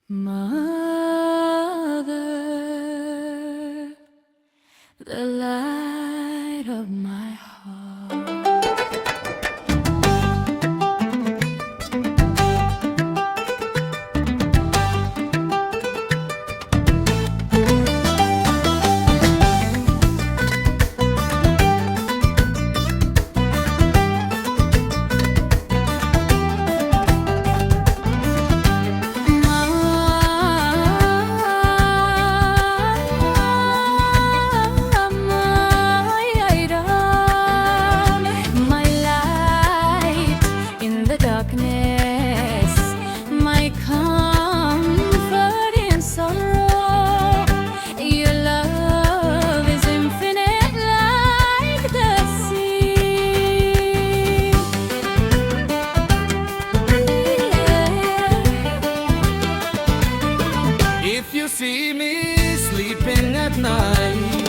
Mother, the light of my heart. Darkness, my comfort in sorrow. Your love is infinite like the sea. If you see me sleeping at night,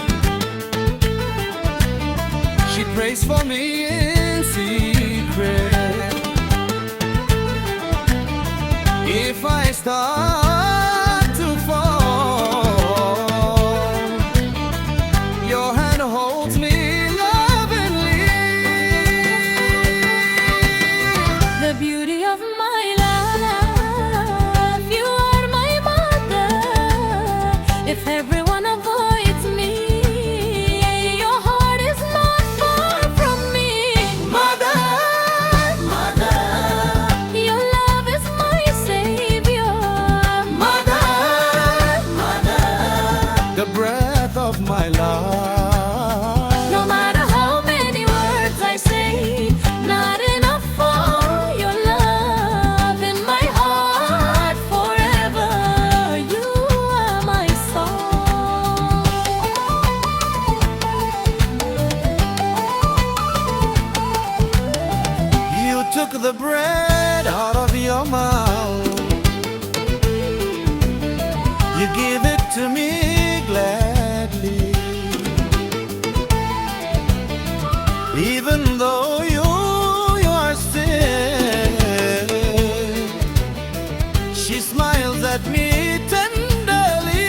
she prays for me in secret. If I start to fall, your hand holds me lovingly. The beauty of my life, you are my mother. If everyone avoids me, your heart is not far from me. Mother, mother, your love is my savior. mother, mother, the breath of my life. No matter how many words I say, not enough for your love in my heart forever. You are my song. You took the bread out of your mouth, you give it to me gladly. Even though you are sick, she smiles at me tenderly.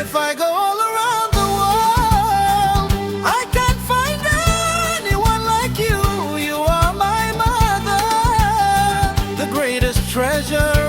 If I go all around the world, I can't find anyone like you. You are my mother, the greatest treasure